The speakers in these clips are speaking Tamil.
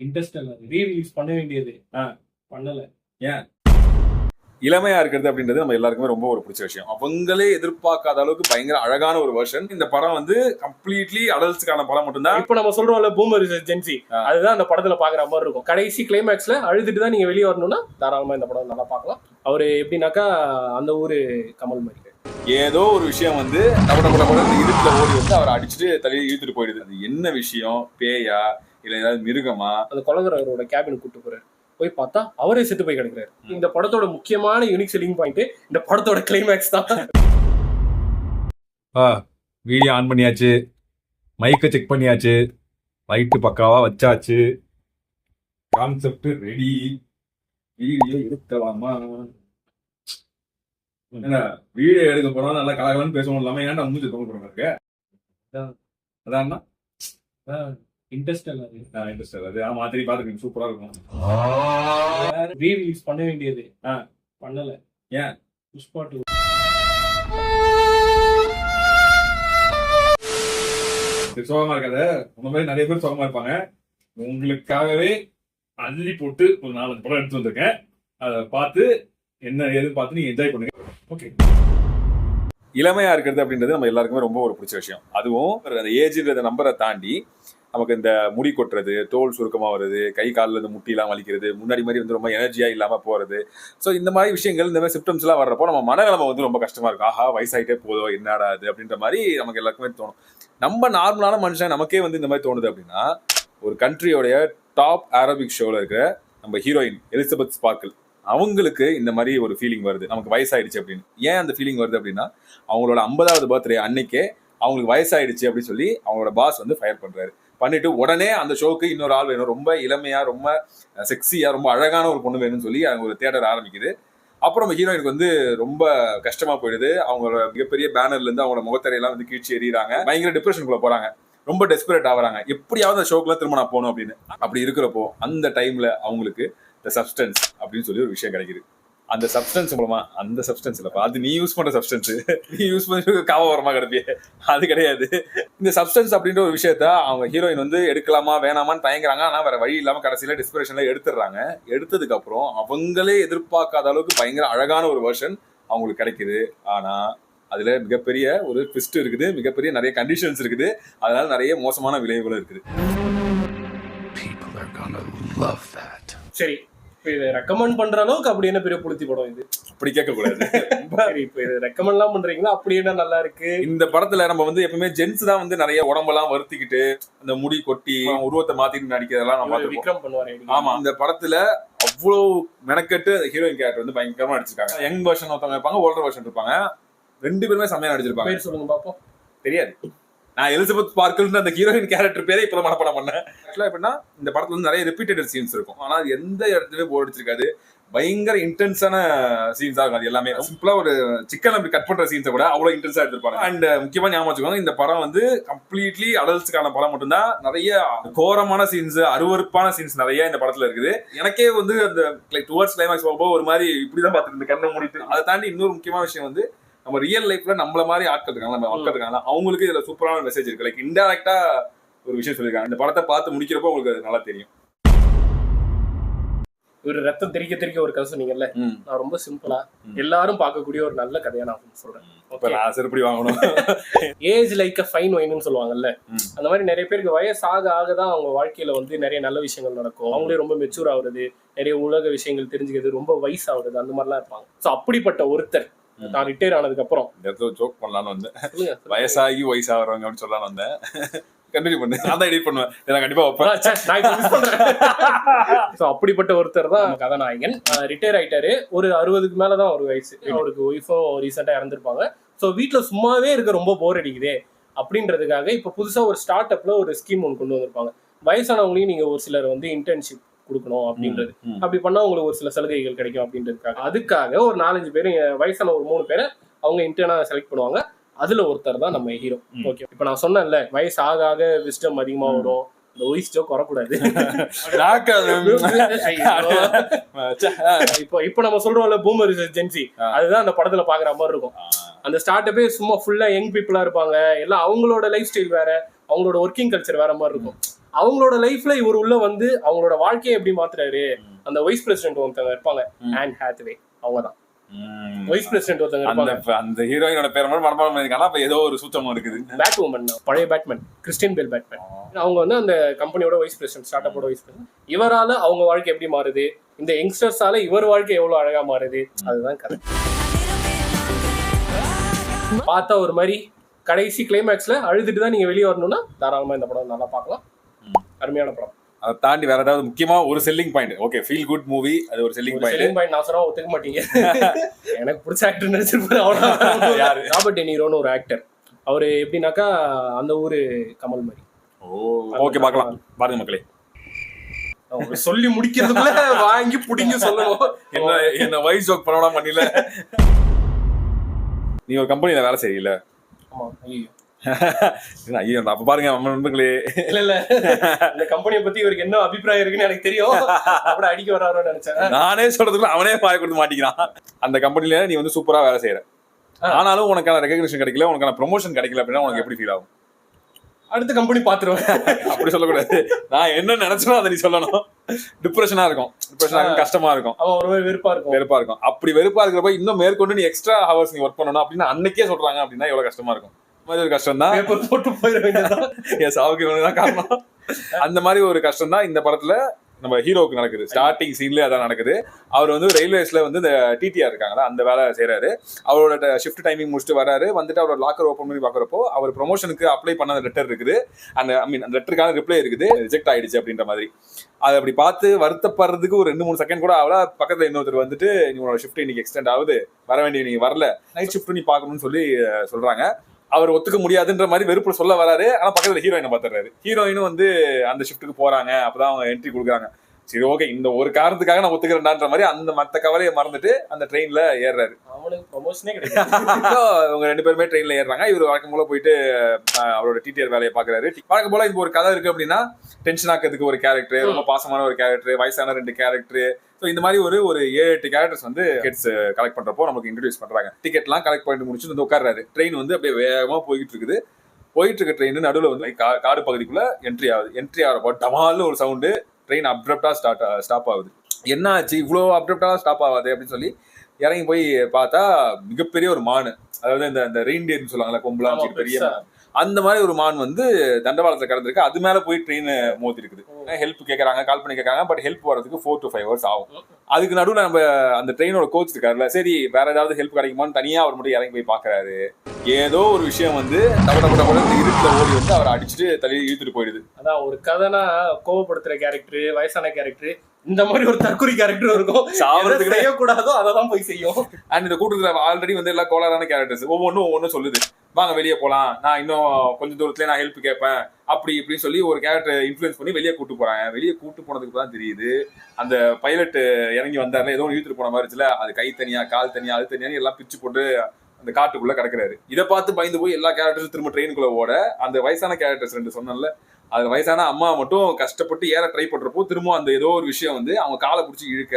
இன்டர்ஸ்டெல்லர் ரீ-ரிலீஸ் பண்ண வேண்டியது பண்ணல. ஏன்? இளமையா இருக்கிறது அப்படின்றது நம்ம எல்லாருக்குமே ரொம்ப ஒரு பிடிச்ச விஷயம். அவங்களே எதிர்பார்க்காத அளவுக்கு பயங்கர அழகான ஒரு வெர்ஷன். இந்த படம் வந்து கம்ப்ளீட்லி அடல்ட்ஸ்க்கான படம் மட்டும்தான். இப்ப நம்ம சொல்றோம்ல பூமர் இஸ் ஜென்சி, அதுதான் அந்த படத்துல பாக்குற மாதிரி இருக்கும். கடைசி கிளைமேக்ஸ்ல அழுதுட்டு தான் நீங்க வெளியே வரணும்னா தாராளமா இந்த படம் நல்லா பார்க்கலாம். அவரு எப்படின்னாக்கா அந்த ஊரு கமல் மாதிரி ஏதோ ஒரு விஷயம் வந்து இருட்டுல ஓடி வந்து அவரை அடிச்சுட்டு தலையை இழுத்துட்டு போயிடுது. அது என்ன விஷயம்? பேயா இல்ல ஏதாவது மிருகமா? அந்த கொலகாரரோட கேபின் கூட்டு போறாரு. போய் பார்த்தா அவரே செத்து போய் கிடக்குறாரு. இந்த படத்தோட முக்கியமான யூனிக் செல்லிங் பாயிண்ட் இந்த படத்தோட கிளைமேக்ஸ் தான். வீடியோ ஆன் பண்ணியாச்சு, மைக்கை செக் பண்ணியாச்சு, லைட்டு பக்காவா வச்சாச்சு, கான்செப்ட் ரெடி, வீடியோ எடுக்கலாமா? என்ன வீடியோ எடுக்க போறோம் நல்லா கலகலன்னு பேசணும் இல்லாம ஏன்டா மூஞ்சி தோண போறோம் இருக்கு? அதான் இன்ட்ரெஸ்ட் அது ஆமா திருப்பி பாத்துக்கணும், சூப்பரா இருக்கும். ரீ-ரிலீஸ் பண்ண வேண்டியது பண்ணல. ஏன்? புஷ்பா 2 சோகமா இருக்காது. உங்க மாதிரி நிறைய பேர் சோகமா இருப்பாங்க. உங்களுக்காகவே அள்ளி போட்டு ஒரு 4 படம் எடுத்து வந்திருக்கேன். அதை பார்த்து என்ன ஏதுன்னு பார்த்து நீங்க என்ஜாய் பண்ணுங்க. ஓகே. இளமையா இருக்கிறது அப்படின்றது நம்ம எல்லாருக்குமே ரொம்ப ஒரு பிடிச்ச விஷயம். அதுவும் அந்த ஏஜ்ன்றத நம்பரை தாண்டி நமக்கு இந்த முடி கொட்டுறது, தோல் சுருக்கமா வருது, கை காலில் இந்த முட்டிலாம் வலிக்கிறது, முன்னாடி மாதிரி வந்து ரொம்ப எனர்ஜியா இல்லாம போறது. ஸோ இந்த மாதிரி விஷயங்கள், இந்த மாதிரி சிம்டம்ஸ் எல்லாம் வர்றப்போ நம்ம மனநிலைமை வந்து ரொம்ப கஷ்டமா இருக்கும். ஆஹா வயசாயிட்டே போதோ என்னடா அது அப்படின்ற மாதிரி நமக்கு எல்லாருக்குமே தோணும். நம்ம நார்மலான மனுஷன் நமக்கே வந்து இந்த மாதிரி தோணுது அப்படின்னா, ஒரு கண்ட்ரியோடைய டாப் அரபிக் ஷோல இருக்கிற நம்ம ஹீரோயின் எலிசபெத் ஸ்பார்க்கிள் அவங்களுக்கு இந்த மாதிரி ஒரு ஃபீலிங் வருது, நமக்கு வயசாயிடுச்சு அப்படின்னு. ஏன் அந்த ஃபீலிங் வருது அப்படின்னா, அவங்களோட 50வது பர்த்டே அன்னைக்கே அவங்களுக்கு வயசாயிடுச்சு அப்படின்னு சொல்லி அவங்களோட பாஸ் வந்து ஃபயர் பண்றாரு. பண்ணிட்டு உடனே அந்த ஷோக்கு இன்னொரு ஆள் வேணும், ரொம்ப இளமையா, ரொம்ப செக்ஸியா, ரொம்ப அழகான ஒரு பொண்ணு வேணும்னு சொல்லி அவங்க ஒரு தேடர் ஆரம்பிக்குது. அப்புறம் ஹீரோயினுக்கு வந்து ரொம்ப கஷ்டமா போயிடுது. அவங்களோட மிகப்பெரிய பேனர்ல இருந்து அவங்களோட முகத்தரையெல்லாம் வந்து கீழ்ச்சி எறிகிறாங்க. பயங்கர டிப்ரெஷனுக்குள்ள போறாங்க. ரொம்ப டெஸ்பரேட் ஆகுறாங்க. எப்படியாவது அந்த ஷோக்குலாம் திரும்ப நான் போகணும் அப்படின்னு. அப்படி இருக்கிறப்போ அந்த டைம்ல அவங்களுக்கு இந்த சப்ஸ்டன்ஸ் அப்படின்னு சொல்லி ஒரு விஷயம் கிடைக்குது. அந்த சப்ஸ்டன்ஸ் மூலமா, அந்த சப்ஸ்டன்ஸ் இல்லப்பா, அது நீ யூஸ் பண்ற சப்ஸ்டன்ஸ், நீ யூஸ் பண்ணி காவரமா கிடப்பிய, அது கிடையாது. இந்த சப்ஸ்டன்ஸ் அப்படின்ற ஒரு விஷயத்த அவங்க ஹீரோயின் வந்து எடுக்கலாமா வேணாமான்னு தயங்குறாங்க. ஆனா வேற வழி இல்லாம கடைசியில டிஸ்பிரேஷன்ல எடுத்துடுறாங்க. எடுத்ததுக்கு அப்புறம் அவங்களே எதிர்பார்க்காத அளவுக்கு பயங்கர அழகான ஒரு வெர்ஷன் அவங்களுக்கு கிடைக்குது. ஆனா அதுல மிகப்பெரிய ஒரு ட்விஸ்ட் இருக்குது, மிகப்பெரிய நிறைய கண்டிஷன்ஸ் இருக்குது, அதனால நிறைய மோசமான விளைவுகளும் இருக்குது. சரி, இதை ரெக்கமெண்ட் பண்ற அளவுக்கு அப்படி என்ன பெரிய புளுத்தி படம் இது? அப்படி கேட்க கூடாது. இப்ப இது ரெக்கமெண்ட்லாம் பண்றீங்களா? அப்படி என்ன நல்லா இருக்கு இந்த படத்துல? நம்ம வந்து எப்பவுமே ஜென்ஸ் தான் வந்து நிறைய உடம்பெல்லாம் வருத்திக்கிட்டு அந்த முடி கொட்டி உருவத்தை மாத்திட்டு நடிக்கிறதெல்லாம் நம்ம விக்ரம் பண்ணுவாரு. ஆமா, இந்த படத்துல அவ்வளவு மெனக்கெட்டு ஹீரோயின் கேரக்டர் வந்து பயங்கரமா நடிச்சிருக்காங்க. யங் வெர்ஷன் ஒருத்தவங்க இருப்பாங்க, ஓல்டர் வெர்ஷன் இருப்பாங்க. 2 பேருமே செம்மையா நடிச்சிருப்பாங்க. பேர் சொல்லுங்க பாப்போம். தெரியாது. நான் எலிசபெத் ஸ்பார்க்கிள் அந்த ஹீரோயின் கேரக்டர் பேரே இப்பதான் மனப்பாடம் பண்ணேன். ஆக்சுவலா எப்படின்னா, இந்த படத்துல வந்து நிறைய ரிப்பீட்டட் சீன்ஸ் இருக்கும். ஆனா அது எந்த இடத்துலயுமே போர் அடிச்சிருக்காது. பயங்கர இன்டென்ஸான சீன்ஸா இருக்கும். அது எல்லாமே சிம்பிளா ஒரு சிக்கன் அப்படி கட் பண்ற சீன்ஸை கூட அவ்வளவு இன்டென்ஸா எடுத்திருப்பாங்க. அண்ட் முக்கியமா ஞாபகம் வச்சுக்கோங்க, இந்த படம் வந்து கம்ப்ளீட்லி அடல்ட்ஸ்க்கான படம் மட்டும்தான். நிறைய கோரமான சீன்ஸ், அருவருப்பான சீன்ஸ் நிறைய இந்த படத்துல இருக்குது. எனக்கே வந்து அந்த டுவர்ட்ஸ் கிளைமாக்ஸ் போகும்போது ஒரு மாதிரி இப்படிதான் பார்த்துட்டு கண்ணை மூடிட்டு. அதை தாண்டி இன்னொரு முக்கியமான விஷயம் வந்து, நம்ம ரியல் லைஃப்ல நம்மள மாதிரி ஆட்கள் இருக்காங்க, நம்ம மக்கள் இருக்காங்க, அவங்களுக்கு இதுல சூப்பரான மெசேஜ் இருக்கு. லைக் இன்டைரக்டா ஒரு விஷயம் சொல்லியிருக்காங்க. இந்த படத்தை பார்த்து முடிக்கிறப்போ உங்களுக்கு அது நல்லா தெரியும். ஒரு ரத்தம் தெரிக்க தெரிக்க ஒரு கதை சொன்னீங்கல்ல, நான் ரொம்ப சிம்பிளா எல்லாரும் பார்க்கக்கூடிய ஒரு நல்ல கதையா நான் சொல்றேன். செருப்படி வாங்கணும். ஏஜ் லைக் அ ஃபைன் ஒயின்னு சொல்லுவாங்கல்ல, அந்த மாதிரி நிறைய பேருக்கு வயசு ஆக ஆகதான் அவங்க வாழ்க்கையில வந்து நிறைய நல்ல விஷயங்கள் நடக்கும். அவங்களே ரொம்ப மெச்சூர் ஆகுறது, நிறைய உலக விஷயங்கள் தெரிஞ்சுக்கிறது, ரொம்ப வயசு ஆகுறது, அந்த மாதிரிலாம் இருப்பாங்க. ஸோ அப்படிப்பட்ட ஒருத்தர் நான் ரிட்டையர் ஆனதுக்கு அப்புறம் ஜோக் பண்ணலான்னு வந்தேன். வயசாகி வயசாகிறவங்க அப்படின்னு சொல்லலான்னு வந்தேன். கண்டினியூ பண்ணு. நான் தான் எடிட் பண்ணுவேன். நான் கண்டிப்பா வைப்பேன். அப்படிப்பட்ட ஒருத்தர் தான் கதாநாயகன். ரிட்டையர் ஆயிட்டாரு. ஒரு 60க்கு மேலதான் ஒரு வயசு. அவருக்கு ஒய்ஃபும் ரீசெண்டா இறந்துருப்பாங்க. ஸோ வீட்டுல சும்மாவே இருக்க ரொம்ப போர் அடிக்குதே அப்படின்றதுக்காக இப்ப புதுசா ஒரு ஸ்டார்ட் அப்ல ஒரு ஸ்கீம் ஒன்று கொண்டு வந்திருப்பாங்க. வயசானவங்களையும் நீங்க ஒரு சிலர் வந்து இன்டர்ன்ஷிப் கொடுக்கணும் அப்படின்றது. அப்படி பண்ணா உங்களுக்கு ஒரு சில சலுகைகள் கிடைக்கும் அப்படின்றதுக்காக அதுக்காக ஒரு 4-5 பேர், வயசான ஒரு 3 பேரை அவங்க இன்டர்னா செலக்ட் பண்ணுவாங்க. அதுல ஒருத்தர் தான் நம்ம ஹீரோ. ஓகே, இப்ப நான் சொன்னேன்ல, வயசு ஆக ஆக விஸ்டம் அதிகமா வரும். இந்த வாய்ஸ் ஜோக் வரக்கூடாது. இப்ப நம்ம சொல்றோம்ல பூமர் இஸ் ஜென்சி, அதுதான் அந்த படத்துல பாக்குற மாதிரி இருக்கும். அந்த ஸ்டார்ட் அப்பே சும்மா ஃபுல்லா யங் பீப்புளா இருப்பாங்க. எல்லாம் அவங்களோட லைஃப் ஸ்டைல் வேற, அவங்களோட ஒர்க்கிங் கல்ச்சர் வேற மாதிரி இருக்கும். அவங்களோட லைஃப்ல இவர் உள்ள வந்து அவங்களோட வாழ்க்கையை எப்படி மாத்துறாரு. அந்த வைஸ் பிரசிடென்ட் ஒருத்தவங்க இருப்பாங்க, ஆன் ஹாத்வே, அவங்கதான் வைஸ் பிரசிடென்ட் ஒருத்தவங்க இருப்பாங்க. அந்த ஹீரோயினோட பேர் மட்டும் மனப்பாடம் பண்ணிருக்காங்க. அப்ப ஏதோ ஒரு சூத்திரம் இருக்குது. பேட் உமன், பழைய பேட்மேன், கிறிஸ்டியன் பேல் பேட்மேன். அவங்க வந்து அந்த கம்பெனியோட வைஸ் பிரசிடென்ட், ஸ்டார்ட் அப்போட வைஸ் பிரசிடென்ட். இவரால அவங்க வாழ்க்கை எப்படி மாறுது, இந்த யங்ஸ்டர்ஸால இவர் வாழ்க்கை எவ்வளவு அழகா மாறுது, அதுதான் கதை. பார்த்தா ஒரு மாதிரி கடைசி கிளைமேக்ஸ்ல அழுதுட்டு தான் நீங்க வெளியே வரணும்னா தாராளமா இந்த படம் நல்லா பார்க்கலாம். அருமையான படம். அதை தாண்டி வேற ஏதாவது முக்கியமா ஒரு selling point? Okay, feel good movie, அது ஒரு செல்லிங் பாயிண்ட். நான் சொன்னா ஒத்துக்க மாட்டீங்க. எனக்கு பிடிச்ச ஆக்டர் நடிச்சிருப்பாரு அவ்வளவு. யாரு? ராபர்ட் டெனிரோன்னு ஒரு ஆக்டர். அவரு எப்படின்னாக்கா அந்த ஊரு கமல் மாதிரி. ஓகே, பார்க்கலாம். பாருங்க மக்களே. சொல்லி முடிக்கிறதுக்குள்ள வாங்கி புடிங்க சொல்லணும். என்ன வைஸ் ஜோக் பண்ண பண்ணல. நீ ஒரு கம்பெனில வேலை செய்யல? ஆமா. ஐயோ, அப்ப பாருங்க நண்பர்களே. இல்ல இந்த கம்பெனியை பத்தி இவருக்கு என்ன அபிப்பிராயம் இருக்குன்னு எனக்கு தெரியும். அப்படி அடிக்க வர்றாரோன்னு நினைச்சேன். நானே சொல்றதுக்குள்ள அவனே பாய கொடுத்து மாட்டிக்கிறான். அந்த கம்பெனில நீ வந்து சூப்பரா வேலை செய்யற, ஆனாலும் உனக்கான ரெகக்னிஷன் கிடைக்கல, உனக்கான ப்ரொமோஷன் கிடைக்கல அப்படின்னா உனக்கு எப்படி ஃபீல் ஆகும்? அடுத்த கம்பெனி பாத்துருவேன். அப்படி சொல்லக்கூடாது. நான் என்ன நினைச்சனோ அதை நீ சொல்லணும். டிப்ரெஷனா இருக்கும், கஷ்டமா இருக்கும், வெறுப்பா இருக்கும். அப்படி வெறுப்பா இருக்கிறப்ப இன்னும் மேற்கொண்டு நீ எக்ஸ்ட்ரா ஹவர்ஸ் நீ ஒர்க் பண்ணணும் அப்படின்னு அன்னைக்கே சொல்றாங்க அப்படின்னா எவ்வளவு கஷ்டமா இருக்கும். ஒரு கஷ்டம் தான். போட்டு போயிட வேண்டியதான். காரணம் அந்த மாதிரி ஒரு கஷ்டம் தான் இந்த படத்துல நம்ம ஹீரோவுக்கு நடக்குது. ஸ்டார்டிங் சீன்ல அதான் நடக்குது. அவர் வந்து ரயில்வேஸ்ல வந்து இந்த டிடிஆர் இருக்காங்களா, அந்த வேலை செய்யறாரு. அவரோட ஷிஃப்ட் டைமிங் முடிச்சுட்டு வராரு. வந்துட்டு அவரோட லாக்கர் ஓப்பன் பண்ணி பாக்குறப்போ அவர் ப்ரொமோஷனுக்கு அப்ளை பண்ண லெட்டர் இருக்குது. அந்த அந்த லெட்டருக்கான ரிப்ளை இருக்குது, ரிஜெக்ட் ஆயிடுச்சு அப்படின்ற மாதிரி. அதை அப்படி பார்த்து வருத்தப்படுறதுக்கு ஒரு 2-3 செகண்ட் கூட ஆகல. பக்கத்துல இன்னொருத்தர் வந்துட்டு உங்களோட ஷிஃப்ட் இன்னைக்கு எக்ஸ்டெண்ட் ஆகுது, வர வேண்டிய நீங்க வரல, நைட் ஷிஃப்ட் நீ பாக்கணும்னு சொல்லி சொல்றாங்க. அவர் ஒத்துக்க முடியாதுன்ற மாதிரி வெறுப்புல சொல்ல வராரு. ஆனா பக்கத்துல ஹீரோயினை பாத்துறாரு. ஹீரோயினும் வந்து அந்த ஷிஃப்ட்டுக்கு போறாங்க. அப்பதான் அவங்க என்ட்ரி கொடுக்குறாங்க. சரி, ஓகே, இந்த ஒரு காரணத்துக்காக நான் ஒத்துக்கிறேன்டான்ற மாதிரி அந்த மத்த கவலையை மறந்துட்டு அந்த ட்ரெயின்ல ஏறாரு. அவங்க 2 பேருமே ட்ரெயின்ல ஏறாங்க. இவர் வழக்கம் போல போயிட்டு அவரோட டிடிஆர் வேலையை பாக்குறாரு. வழக்கம் போல இப்போ ஒரு கதை இருக்கு அப்படின்னா டென்ஷன் ஆக்கிறதுக்கு ஒரு கேரக்டர், ரொம்ப பாசமான ஒரு கேரக்டர், வயசான 2 கேரக்டர், ஸோ இந்த மாதிரி ஒரு 7-8 கேரக்டர்ஸ் வந்து டிக்கெட்ஸ் கலெக்ட் பண்றப்போ நமக்கு இன்ட்ரடியூஸ் பண்றாங்க. டிக்கெட்லாம் கலெக்ட் பண்ணிட்டு முடிச்சுட்டு வந்து உட்கார்றாரு. ட்ரெயின் வந்து அப்படியே வேகமா போயிட்டு இருக்க ட்ரெயின் நடுவில் வந்து காடு பகுதிக்குள்ள என்ட்ரி ஆகிறப்போ டமால்னு ஒரு சவுண்டு, ட்ரெயின் அப்ரப்டா ஸ்டாப் ஆகுது. என்ன ஆச்சு, இவ்வளோ அப்ரப்டா ஸ்டாப் ஆகாது அப்படின்னு சொல்லி இறங்கி போய் பார்த்தா மிகப்பெரிய ஒரு மான், அதாவது இந்த ரெயின்டியர்னு சொல்லுவாங்கல்ல, கொம்புலாம் பெரிய அந்த மாதிரி ஒரு மான் வந்து தண்டவாளத்துல கடந்திருக்கு. அது மேல போய் ட்ரெயின் மோதி இருக்குது. ஹெல்ப் கேட்கறாங்க, கால் பண்ணி கேட்கறாங்க. பட் ஹெல்ப் வரதுக்கு 4 to 5 hours ஆகும். அதுக்கு நடுவில் நம்ம அந்த ட்ரெயினோட கோச் இருக்காருல்ல, சரி வேற ஏதாவது ஹெல்ப் கிடைக்குமான்னு தனியா அவர் மட்டும் இறங்கி போய் பாக்குறாரு. ஏதோ ஒரு விஷயம் வந்து இருட்டுல ஓடி வந்து அவரை அடிச்சுட்டு தலையை இழுத்துட்டு போயிடுது. அதான் ஒரு கதைனா கோவப்படுத்துற கேரக்டர், வயசான கேரக்டர், இந்த மாதிரி ஒரு தற்கொலை கேரக்டர் இருக்கும். சாவறதுக்கு செய்யக்கூடாதோ அதான் போய் செய்யும். அண்ட் இந்த கூட்டத்துல ஆல்ரெடி வந்து எல்லாம் கோளாறான கேரக்டர்ஸ் ஒவ்வொன்றும் சொல்லுது, வாங்க வெளியே போலாம், நான் இன்னும் கொஞ்சம் தூரத்துல நான் ஹெல்ப் கேட்பேன் அப்படி இப்படின்னு சொல்லி ஒரு கேரக்டர் இன்ஃபுளுன்ஸ் பண்ணி வெளியே கூட்டு போறாங்க. வெளியே கூட்டு போனதுக்கு தான் தெரியுது அந்த பைலட் இறங்கி வந்தாருல, ஏதோ இழுத்துட்டு போன மாதிரி இருந்துச்சுல, அது கை தனியா கால் தனியா அது தனியா எல்லாம் பிச்சு போட்டு அந்த காட்டுக்குள்ள கிடக்குறாரு. இதை பார்த்து பயந்து போய் எல்லா கேரக்டர்ஸும் திரும்ப ட்ரெயினுக்குள்ள ஓட, அந்த வயசான கேரக்டர்ஸ் 2 சொன்னல, அது வயசான அம்மா மட்டும் கஷ்டப்பட்டு ஏற ட்ரை பண்றப்போ திரும்ப அந்த ஏதோ ஒரு விஷயம் வந்து அவங்க காலை பிடிச்சி இழுக்க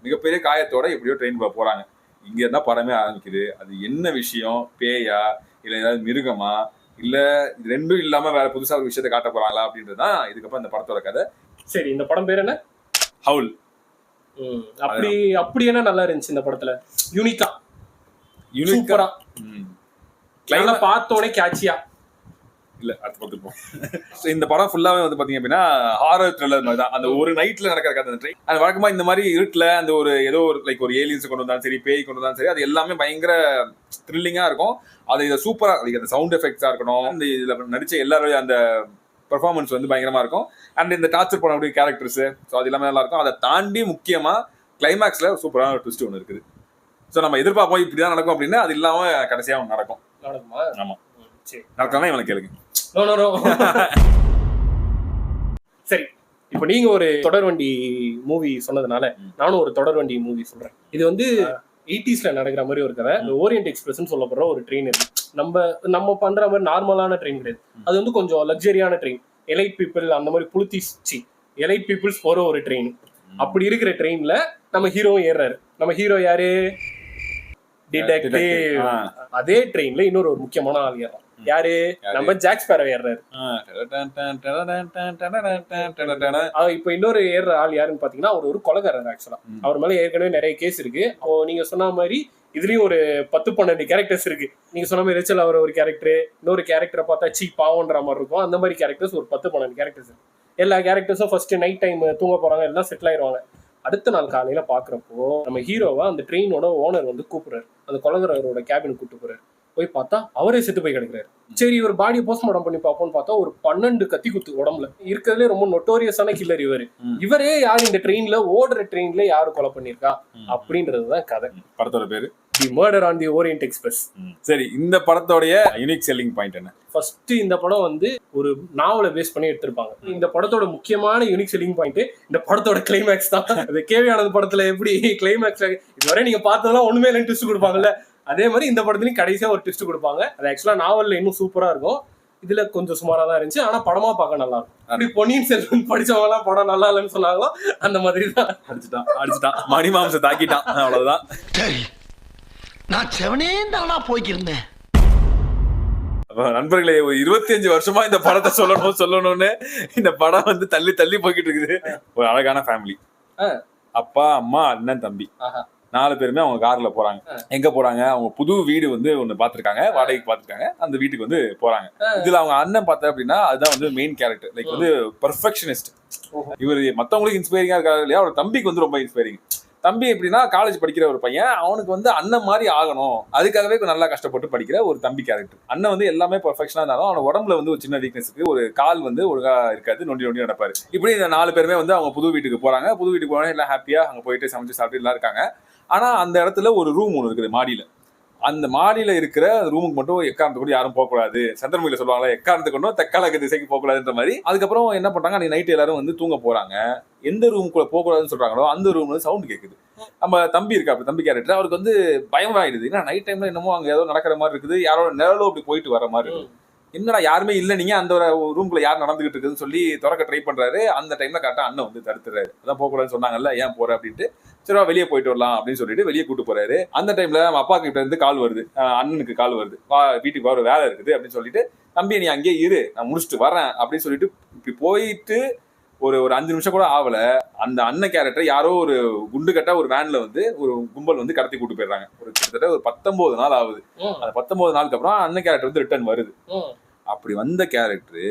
மிகப்பெரிய காயத்தோட எப்படியோ ட்ரெயினுக்குள்ள போறாங்க. இங்க இருந்தா படமே ஆரம்பிக்குது. அது என்ன விஷயம், பேயா இல்ல ஏதாவது மிருகமா, இல்ல இது ரெண்டும் இல்லாம வேற புதுசா ஒரு விஷயத்தை காட்ட போறாங்களா அப்படின்றதுதான் இதுக்கப்புறம் இந்த படத்தோட கதை. சரி, இந்த படம் பேர் என்ன? ஹவுல். அப்படி என்ன நல்லா இருந்துச்சு இந்த படத்துல? யூனிக்கா சூப்பரா பார்த்தோனே கேட்சியா இல்ல அடுத்த பக்கம் இந்த படம் ஃபுல்லாவே வந்து பாத்தீங்க அப்படின்னா ஹாரர் த்ரில்லர் மாதிரி தான். அந்த ஒரு நைட்ல நடக்கிற கதை. அது வழக்கமா இந்த மாதிரி இருட்டுல அந்த ஒரு ஏதோ ஒரு லைக் ஒரு ஏலியன்ஸ் கொண்டு வந்தாலும் சரி, பேய் கொண்டு வந்தாலும் சரி, அது எல்லாமே பயங்கர த்ரில்லிங்கா இருக்கும். அது இதை சூப்பரா அந்த சவுண்ட் எஃபெக்ட்ஸா இருக்கணும், இந்த இதுல நடிச்ச எல்லாரும் அந்த பெர்ஃபார்மன்ஸ் வந்து பயங்கரமா இருக்கும். அண்ட் இந்த டார்ச்சர் பண்ணக்கூடிய கேரக்டர்ஸ், ஸோ அது எல்லாமே நல்லா இருக்கும். அதை தாண்டி முக்கியமா கிளைமேக்ஸ்ல சூப்பரான ட்விஸ்ட் ஒன்று இருக்குது. ஸோ நம்ம எதிர்பார்ப்போம் இப்படிதான் நடக்கும் அப்படின்னு, அது இல்லாம கடைசியா ஒன்று நடக்கும். ஆமா, சரி நடக்கலாம். இவனை கேளுங்க. சரி, இப்ப நீங்க ஒரு தொடர்வண்டி மூவி சொன்னதுனால நானும் ஒரு தொடர்வண்டி மூவி சொல்றேன். இது வந்து 80s நடக்கிற மாதிரி ஒரு கதை. ஓரியன்ட் எக்ஸ்பிரஸ் சொல்லப்படுற ஒரு ட்ரெயின் இருக்கு. நம்ம பண்ற மாதிரி நார்மலான ட்ரெயின் கிடையாது. அது வந்து கொஞ்சம் லக்ஸரியான ட்ரெயின். எலைட் பீப்புள் அந்த மாதிரி எலைட் பீப்புள்ஸ் போற ஒரு ட்ரெயின். அப்படி இருக்கிற ட்ரெயின்ல நம்ம ஹீரோவும் ஏறாரு. நம்ம ஹீரோ யாரு? டிடெக்டிவ். அதே ட்ரெயின்ல இன்னொரு முக்கியமான ஆள் ஏறான். யாரு? நம்ம ஜாக் ஸ்பேரோ ஏறாரு. இப்ப இன்னொரு ஏற ஆள் யாருன்னு பாத்தீங்கன்னா அவர் ஒரு கொலைகாரர். ஆக்சுவலா அவர் மேல ஏற்கனவே நிறைய கேஸ் இருக்கு. நீங்க சொன்ன மாதிரி இதுலயும் ஒரு 10-12 கேரக்டர்ஸ் இருக்கு. நீங்க சொன்ன மாதிரி ரிச்சல் அவர் ஒரு கேரக்டர், இன்னொரு கேரக்டரை பார்த்தா சீ பாவன்ற மாதிரி இருக்கும். அந்த மாதிரி கேரக்டர்ஸ் ஒரு 10-12 கேரக்டர்ஸ் இருக்கு. எல்லா கேரக்டர்ஸும் ஃபர்ஸ்ட் நைட் டைம் தூங்க போறாங்க, எல்லாம் செட்டில் ஆயிடுவாங்க. அடுத்த நாள் காலையில பாக்குறப்போ நம்ம ஹீரோவை அந்த ட்ரெயினோட ஓனர் வந்து கூப்பிடுறாரு, அந்த கொலைகாரரோட கேபின் கூப்பிட்டு போறாரு. போய் பார்த்தா அவரே செத்து போய் கிடக்குறாரு. சரி இவர் பாடியை போஸ்ட்மார்ட்டம் பண்ணி பார்ப்போம்னு பார்த்தா ஒரு 12 கத்தி குத்து உடம்புல. இருக்கிறதுலே ரொம்ப நொட்டோரியஸான கில்லர் இவரே யாரு, இந்த ட்ரெயின்ல ஓடுற ட்ரெயின்ல யாரு கொலை பண்ணிருக்கா அப்படின்றதுதான் கதை. படத்தோட பேரு the murder on the orient express. சரி, இந்த படத்தோடைய யூனிக் செல்லிங் பாயிண்ட் என்ன? ஃபர்ஸ்ட் இந்த படம் வந்து ஒரு நாவலை பேஸ் பண்ணி எடுத்திருப்பாங்க. இந்த படத்தோட முக்கியமான யூனிக் செல்லிங் பாயிண்ட் இந்த படத்தோட கிளைமேக்ஸ் தான். அது கேவி ஆனந்த் படத்துல எப்படி கிளைமேக்ஸ்ல இதுவரை நீங்க பார்த்ததெல்லாம் ஒண்ணுமே இல்லைன்னு ட்விஸ்ட் கொடுப்பாங்கல்ல, அதே மாதிரி இந்த படத்துலயும் கடைசியா ஒரு ட்விஸ்ட் கொடுப்பாங்க. அது ஆக்சுவலா நாவல்ல இன்னும் சூப்பரா இருக்கும், இதுல கொஞ்சம் சுமாரா தான் இருந்துச்சு. ஆனா படமா பார்க்க நல்லா இருக்கும். அப்படி பொன்னியின் செல்வன் படிச்சவங்க எல்லாம் படம் நல்லா இல்லைன்னு சொன்னாங்களோ அந்த மாதிரி தான். அடிச்சுட்டான் மணிமாம்ச தாக்கிட்டான், அவ்வளவுதான். நான் செவனே தானா போய்க்கிருந்தேன். நண்பர்களே, ஒரு 25 வருஷமா இந்த படத்தை சொல்லணும்னு இந்த படம் வந்து தள்ளி தள்ளி போய்கிட்டு இருக்குது. ஒரு அழகான ஃபேமிலி, அப்பா அம்மா அண்ணன் தம்பி 4 பேருமே அவங்க கார்ல போறாங்க. எங்க போறாங்க? அவங்க புது வீடு வந்து ஒண்ணு பாத்துருக்காங்க, வாடகைக்கு பாத்துருக்காங்க. அந்த வீட்டுக்கு வந்து போறாங்க. இதுல அவங்க அண்ணன் பார்த்தா அப்படின்னா அதுதான் வந்து மெயின் கேரக்டர். லைக் வந்து பெர்ஃபெக்ஷனிஸ்ட். இவர் மத்தவங்களுக்கு இன்ஸ்பைரிங்கா இருக்காரு இல்லையா, அவரோட தம்பிக்கு வந்து ரொம்ப இன்ஸ்பைரிங். தம்பி எப்படின்னா காலேஜ் படிக்கிற ஒரு பையன், அவனுக்கு வந்து அண்ணன் மாதிரி ஆகணும், அதுக்காகவே நல்லா கஷ்டப்பட்டு படிக்கிற ஒரு தம்பி கேரக்டர். அண்ணன் வந்து எல்லாமே பெர்ஃபெக்ஷனா இருந்தாலும் அவன் உடம்புல வந்து ஒரு சின்ன வீக்னஸ் இருக்கு, ஒரு கால் வந்து ஒழுங்கா இருக்காது, நொண்டி நொண்டி நடப்பாரு. இப்படி இந்த 4 பேருமே வந்து அவங்க புது வீட்டுக்கு போறாங்க. புது வீட்டுக்கு போனா எல்லாம் ஹாப்பியா அங்க போயிட்டு சமைச்சு சாப்பிட்டு எல்லாம் இருக்காங்க. ஆனா அந்த இடத்துல ஒரு ரூம் ஒன்று இருக்குது மாடியில. அந்த மாடியில இருக்கிற ரூமுக்கு மட்டும் எக்காரணத்து கூட யாரும் போகக்கூடாது. சந்திரமுகில சொல்லுவாங்களா, எக்காரணத்துக்கு கொண்டும் தெக்காலக்கு திசைக்கு போகக்கூடாதுன்ற மாதிரி. அதுக்கப்புறம் என்ன பண்றாங்க, அன்னைக்கு நைட்டு எல்லாரும் வந்து தூங்க போறாங்க. எந்த ரூமுக்குள்ள போகக்கூடாதுன்னு சொல்றாங்களோ அந்த ரூம்ல சவுண்ட் கேட்குது. நம்ம தம்பி இருக்கா, தம்பி கேரக்டர், அவருக்கு வந்து பயமாயிடுது. ஏன்னா நைட் டைம்ல என்னமோ அங்க ஏதோ நடக்கிற மாதிரி இருக்குது, யாரோட நிழலோ அப்படி போயிட்டு வர மாதிரி இருக்குது. என்னடா யாருமே இல்ல, நீங்க அந்த ரூம்ல யார் நடந்துகிட்டு இருக்குன்னு சொல்லி திறக்க ட்ரை பண்றாரு. அந்த டைம்ல கரெக்டா அண்ணன் வந்து தடுத்துறாரு. அதான் போகக்கூடாதுன்னு சொன்னாங்கல்ல, ஏன் போற அப்படின்ட்டு. சரி வெளியே போயிட்டு வரலாம் அப்படின்னு சொல்லிட்டு வெளியே கூட்டு போறாரு. அந்த டைம்ல நம்ம அப்பா கிட்ட இருந்து கால் வருது, அண்ணனுக்கு கால் வருது, வீட்டுக்கு வர வேலை இருக்குது அப்படின்னு சொல்லிட்டு, தம்பி நீ அங்கேயே இரு, நான் முடிச்சுட்டு வரேன் அப்படின்னு சொல்லிட்டு இப்படி போயிட்டு ஒரு 5 நிமிஷம் கூட ஆகல. அந்த அண்ணன் கேரக்டர் யாரோ ஒரு குண்டு கட்டா ஒரு வேன்ல வந்து ஒரு கும்பல் வந்து கடத்தி கூட்டு போயிடுறாங்க. ஒரு கிட்டத்தட்ட ஒரு 19 நாள் ஆகுது. அந்த 19 நாளுக்கு அப்புறம் அண்ணன் கேரக்டர் வந்து ரிட்டர்ன் வருது. அப்படி வந்த கேரக்டர்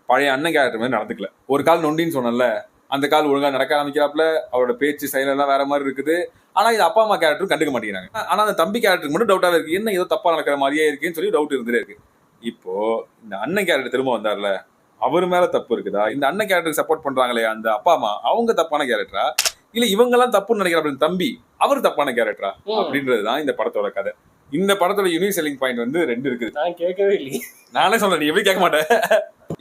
பழைய அண்ணன் கேரக்டர் மாதிரி நடந்துக்கல. ஒரு கால் நொண்டின்னு சொன்னல, அந்த கால் ஒழுங்கா நடக்க ஆரம்பிக்கிறாப்புல, அவரோட பேச்சு செயலெல்லாம் வேற மாதிரி இருக்குது. ஆனா இது அப்பா அம்மா கேரக்டரும் கண்டுக்க மாட்டேங்கிறாங்க. ஆனா அந்த தம்பி கேரக்டருக்கு மட்டும் டவுட்டாவே இருக்கு, என்ன ஏதோ தப்பா நடக்கிற மாதிரியே இருக்குன்னு சொல்லி டவுட் இருந்துட்டே இருக்கு. இப்போ இந்த அண்ணன் கேரக்டர் திரும்ப வந்தார்ல, அவர் மேல தப்பு இருக்குதா, இந்த அண்ணன் கேரக்டருக்கு சப்போர்ட் பண்றாங்களே அந்த அப்பா அம்மா, அவங்க தப்பான கேரக்டரா, இல்ல இவங்க எல்லாம் தப்புன்னு நினைக்கிற தம்பி அவர் தப்பான கேரக்டரா அப்படின்றதுதான் இந்த படத்தோட கதை. இந்த படத்தோட யூனிக் செல்லிங் பாயிண்ட் வந்து 2 இருக்குது. நான் கேட்கவே இல்லை, நானே சொல்றேன், நீ எப்படி கேட்க மாட்டேன்.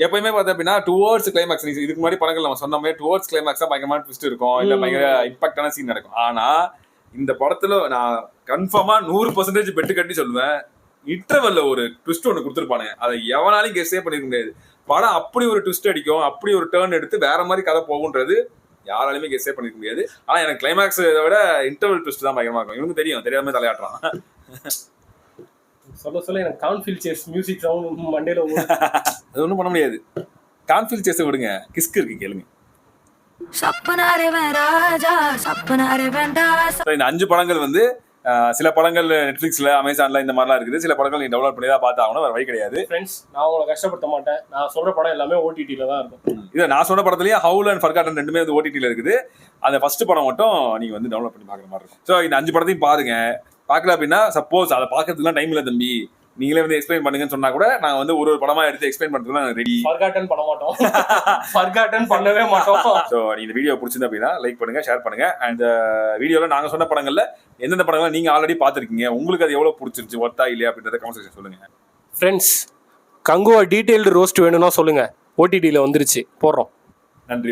எப்பயுமே பார்த்தா அப்படின்னா டுவர்ட்ஸ் கிளைமேக்ஸ், இதுக்கு முன்னாடி படங்கள் நம்ம சொன்ன மாதிரி டுவர்ட்ஸ் கிளைமேக்ஸா பயங்கரமான ட்விஸ்ட் இருக்கும், இல்ல பயங்கர இம்பாக்டான சீன் நடக்கும். ஆனா இந்த படத்துல நான் கன்ஃபார்மா 100% பெட்டு கட்டி சொல்லுவேன், இன்டர்வல்ல ஒரு ட்விஸ்ட் ஒன்று கொடுத்துருப்பானுங்க, அதை எவனாலையும் கெஸ்ஸே பண்ணிருக்க முடியாது. படம் அப்படி ஒரு ட்விஸ்ட் அடிக்கும், அப்படி ஒரு டேர்ன் எடுத்து வேற மாதிரி கதை போகுன்றது யாராலுமே கெஸ்ஸே பண்ணிருக்க முடியாது. ஆனா எனக்கு கிளைமேக்ஸ் விட இன்டர்வல் ட்விஸ்ட் தான் பயங்கரமா இருக்கும். இவனுக்கு தெரியும், தெரியாம தலையாட்டுறான். சொல்ல எனக்கு கான்ஃபீல் சேஸ் மியூசிக் சவுண்ட் மண்டையில அது ஒன்றும் பண்ண முடியாது. கான்ஃபீல் சேஸை விடுங்க, கிஸ்க் இருக்கு கேளுங்க. இந்த 5 படங்கள் வந்து சில படங்கள் நெட்ஃபிளிக்ஸ்ல, அமேசான்ல இந்த மாதிரிலாம் இருக்குது. சில படங்கள் நீ டவுன்லோட் பண்ணி தான் பார்த்தாகணும், வேற வழி கிடையாது. ஃப்ரெண்ட்ஸ், நான் உங்களை கஷ்டப்படுத்த மாட்டேன். நான் சொல்ற படம் எல்லாமே ஓடிடில தான் இருக்கும். இதை நான் சொன்ன படத்துலயே ஹவுல் அண்ட் ஃபர்காட்டன் 2மே வந்து ஓடிடில இருக்குது. அந்த ஃபர்ஸ்ட் படம் மட்டும் நீங்க வந்து டவுன்லோட் பண்ணி பார்க்குற மாதிரி இருக்கும். ஸோ இந்த 5 படத்தையும் பாருங்க. பார்க்கல அப்படின்னா சப்போஸ் அதை பார்க்கறதுக்குலாம் டைம் இல்லை தம்பி, நீங்களே வந்து எக்ஸ்பிளைன் பண்ணுங்கன்னு சொன்னா கூட நாங்க வந்து ஒரு படமா எடுத்து எக்ஸ்பிளைன் பண்றதுக்கு ரெடி. ஃபர்காட்டன் பண்ண மாட்டோம், ஃபர்காட்டன் பண்ணவே மாட்டோம். சோ இந்த வீடியோ பிடிச்சிருந்தா அப்படின்னா லைக் பண்ணுங்க, ஷேர் பண்ணுங்க. அந்த வீடியோல நாங்க சொன்ன படங்கள்ல எந்தெந்த படங்கள் நீங்க ஆல்ரெடி பாத்திருக்கீங்க, உங்களுக்கு அது எவ்வளவு பிடிச்சிருச்சு, ஒர்த்தா இல்லையா அப்படின்றத கமெண்ட் செக்ஷன் சொல்லுங்க. ஃப்ரெண்ட்ஸ், கங்குவா டீடைல்டு ரோஸ்ட் வேணும்னா சொல்லுங்க, ஓடிடில வந்துருச்சு, போடுறோம். நன்றி.